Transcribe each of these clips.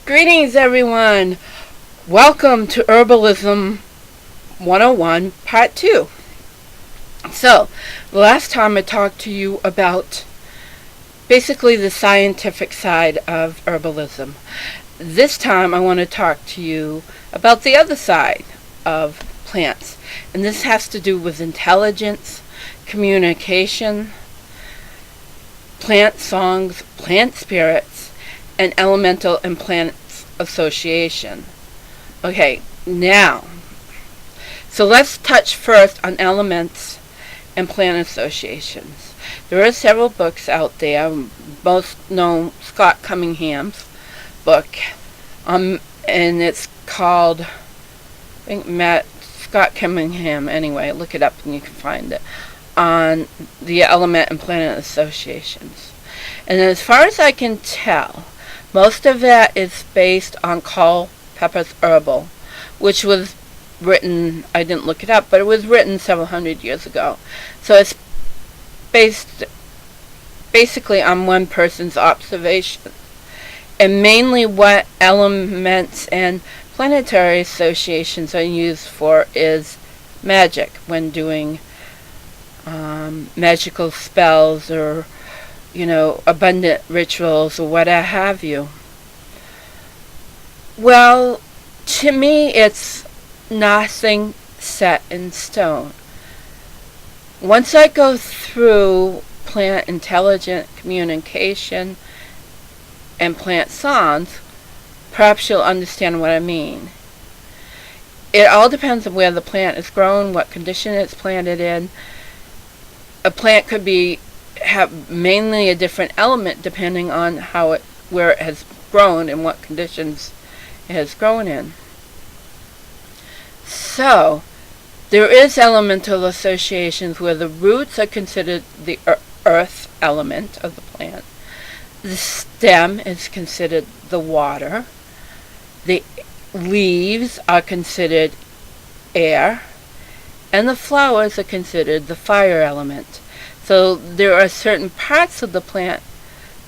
Greetings, everyone. Welcome to Herbalism 101 Part 2. So, last time I talked to you about basically the scientific side of herbalism. This time I want to talk to you about the other side of plants. And this has to do with intelligence, communication, plant songs, plant spirits, and elemental and plants association. Okay, now, so let's touch first on elements and plant associations. There are several books out there, most known Scott Cunningham's book, and it's called, I think Scott Cunningham, anyway, look it up and you can find it, on the element and planet associations. And as far as I can tell, most of that is based on Culpeper's Herbal, which was written, I didn't look it up, but it was written several hundred years ago. So it's based basically on one person's observation. And mainly what elements and planetary associations are used for is magic, when doing magical spells or abundant rituals or what have you. Well, to me, it's nothing set in stone. Once I go through plant intelligent communication and plant songs, perhaps you'll understand what I mean. It all depends on where the plant is grown, what condition it's planted in. A plant could have mainly a different element depending on where it has grown and what conditions it has grown in. So, there is elemental associations where the roots are considered the earth element of the plant. The stem is considered the water. The leaves are considered air. And the flowers are considered the fire element. So there are certain parts of the plant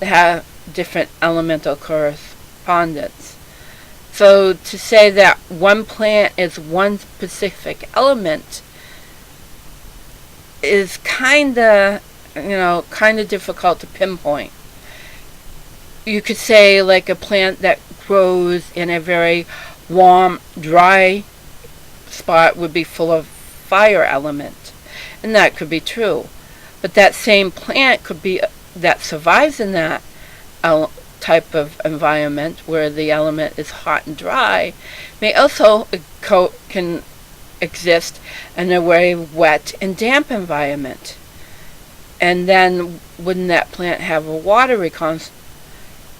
that have different elemental correspondence. So to say that one plant is one specific element is kind of difficult to pinpoint. You could say like a plant that grows in a very warm, dry spot would be full of fire element, and that could be true. But that same plant could be that survives in that type of environment where the element is hot and dry, may also can exist in a very wet and damp environment. And then wouldn't that plant have a watery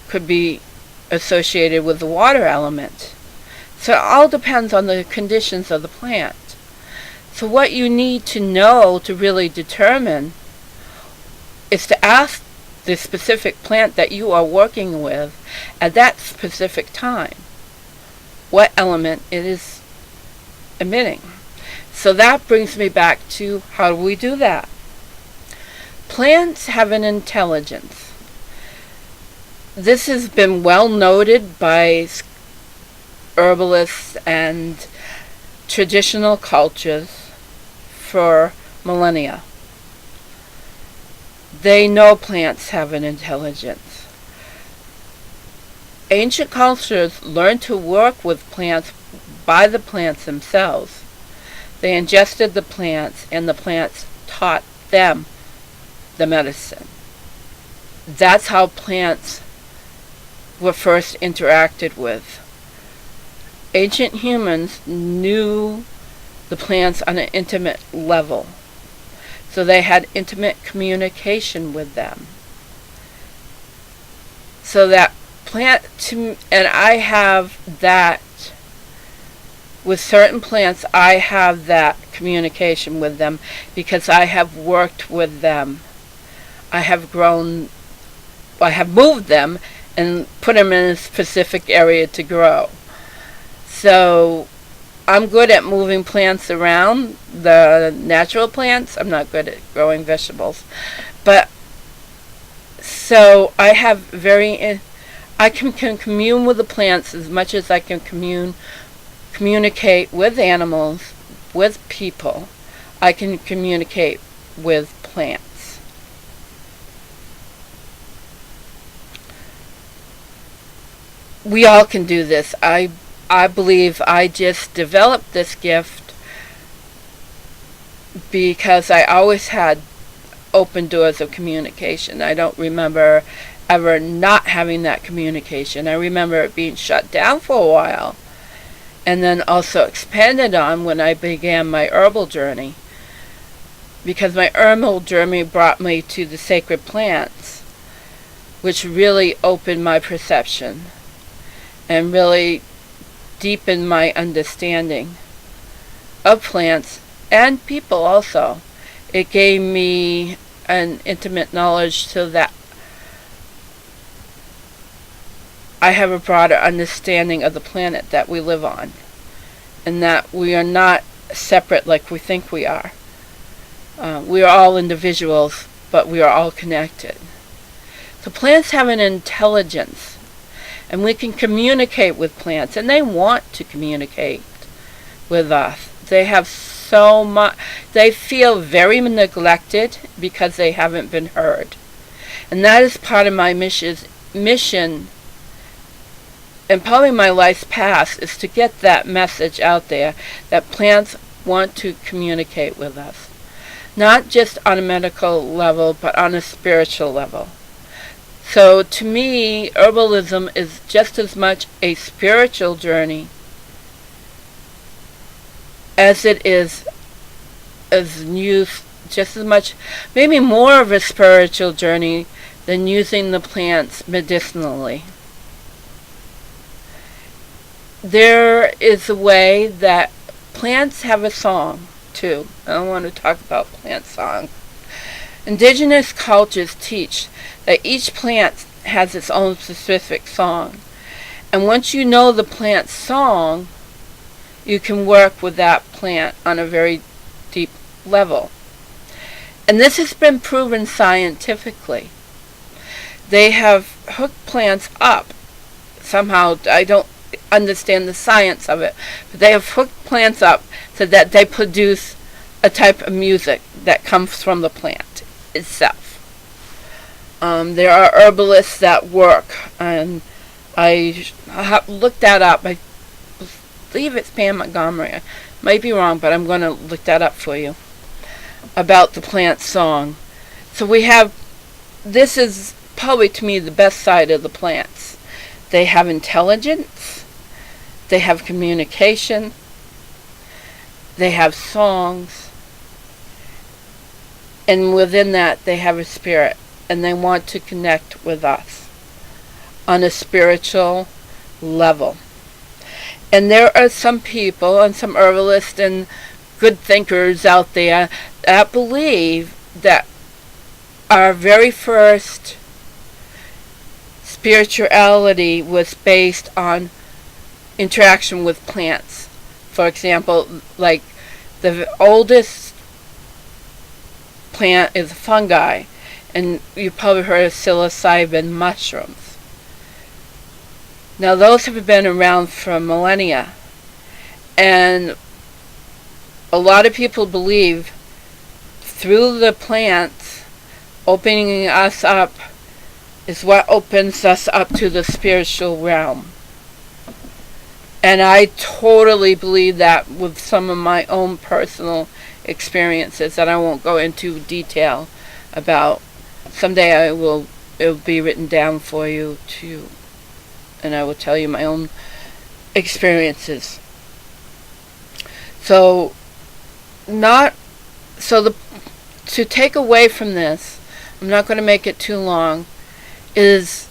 could be associated with the water element. So it all depends on the conditions of the plant. So what you need to know to really determine is to ask the specific plant that you are working with at that specific time what element it is emitting. So that brings me back to how do we do that? Plants have an intelligence. This has been well noted by herbalists and traditional cultures for millennia. They know plants have an intelligence. Ancient cultures learned to work with plants by the plants themselves. They ingested the plants, and the plants taught them the medicine. That's how plants were first interacted with. Ancient humans knew the plants on an intimate level. So they had intimate communication with them. So that and I have that, with certain plants, I have that communication with them because I have worked with them. I have moved them and put them in a specific area to grow. So I'm good at moving plants around, the natural plants. I'm not good at growing vegetables. But so I have I can commune with the plants as much as I can communicate with animals, with people. I can communicate with plants. We all can do this. I believe I just developed this gift because I always had open doors of communication. I don't remember ever not having that communication. I remember it being shut down for a while, and then also expanded on when I began my herbal journey, because my herbal journey brought me to the sacred plants, which really opened my perception and really deepened my understanding of plants and people also. It gave me an intimate knowledge so that I have a broader understanding of the planet that we live on, and that we are not separate like we think we are. We are all individuals, but we are all connected. So plants have an intelligence, and we can communicate with plants, and they want to communicate with us. They have so much, they feel very neglected because they haven't been heard. And that is part of my mission, and probably my life's past, is to get that message out there that plants want to communicate with us. Not just on a medical level, but on a spiritual level. So to me, herbalism is just as much a spiritual journey as it is just as much, maybe more of a spiritual journey than using the plants medicinally. There is a way that plants have a song too. I want to talk about plant song. Indigenous cultures teach that each plant has its own specific song. And once you know the plant's song, you can work with that plant on a very deep level. And this has been proven scientifically. They have hooked plants up. Somehow, I don't understand the science of it, but they have hooked plants up so that they produce a type of music that comes from the plant itself. There are herbalists that work, and I looked that up. I believe it's Pam Montgomery. I might be wrong, but I'm going to look that up for you, about the plant song. So we have, this is probably to me the best side of the plants. They have intelligence, they have communication, they have songs, and within that they have a spirit, and they want to connect with us on a spiritual level. And there are some people and some herbalists and good thinkers out there that believe that our very first spirituality was based on interaction with plants. For example, like the oldest plant is fungi, and you've probably heard of psilocybin mushrooms. Now those have been around for millennia, and a lot of people believe through the plants opening us up is what opens us up to the spiritual realm. And I totally believe that with some of my own personal experiences that I won't go into detail about. Someday it'll be written down for you too, and I will tell you my own experiences. To take away from this, I'm not going to make it too long, is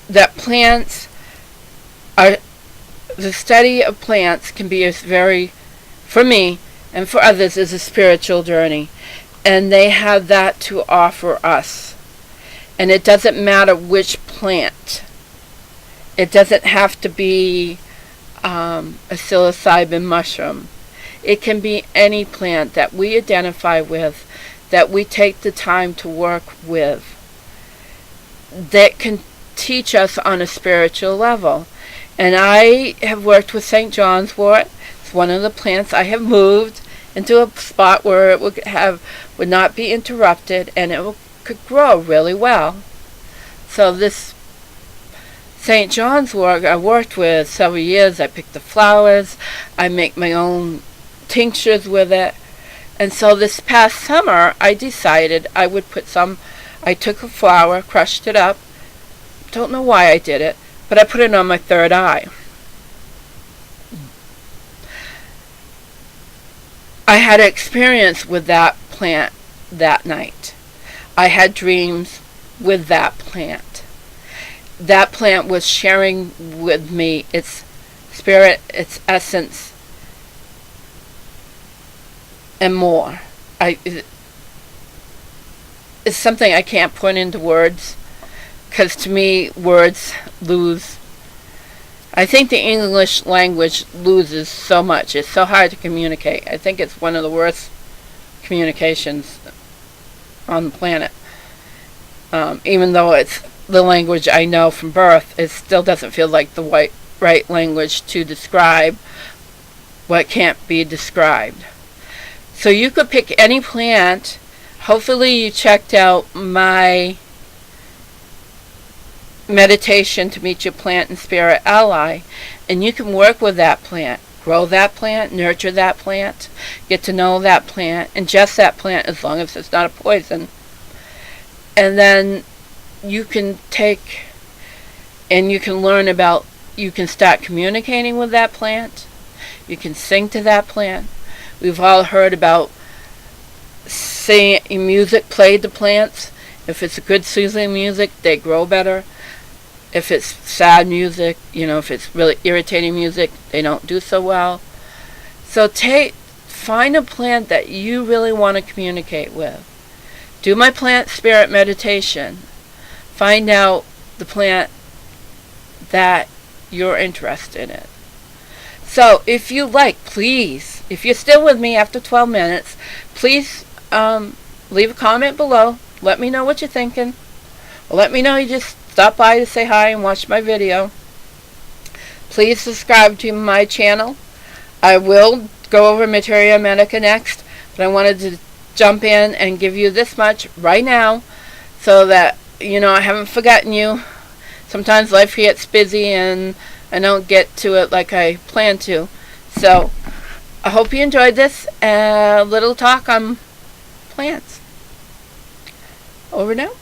that plants are, the study of plants can be for me and for others, is a spiritual journey. And they have that to offer us. And it doesn't matter which plant. It doesn't have to be a psilocybin mushroom. It can be any plant that we identify with, that we take the time to work with. that can teach us on a spiritual level. And I have worked with St. John's wort. It's one of the plants I have moved into a spot where it would not be interrupted, and could grow really well. So this St. John's wort I worked with several years. I picked the flowers. I make my own tinctures with it. And so this past summer, I decided I would put some. I took a flower, crushed it up. Don't know why I did it, but I put it on my third eye. I had an experience with that plant that night. I had dreams with that plant. That plant was sharing with me its spirit, its essence, and more. It's something I can't put into words, because to me, words lose. I think the English language loses so much. It's so hard to communicate. I think it's one of the worst communications on the planet. Even though it's the language I know from birth, it still doesn't feel like the right language to describe what can't be described. So you could pick any plant. Hopefully you checked out my meditation to meet your plant and spirit ally, and you can work with that plant, grow that plant, nurture that plant, get to know that plant, ingest that plant as long as it's not a poison. And then you can take and you can learn about, you can start communicating with that plant, you can sing to that plant. We've all heard about singing music played to plants. If it's a good soothing music, they grow better. If it's sad music, if it's really irritating music, they don't do so well. So find a plant that you really want to communicate with. Do my plant spirit meditation. Find out the plant that you're interested in. So if you like, please, if you're still with me after 12 minutes, please leave a comment below. Let me know what you're thinking. Or let me know you just stop by to say hi and watch my video. Please subscribe to my channel. I will go over Materia Medica next, but I wanted to jump in and give you this much right now so that, I haven't forgotten you. Sometimes life gets busy and I don't get to it like I plan to. So I hope you enjoyed this little talk on plants. Over now.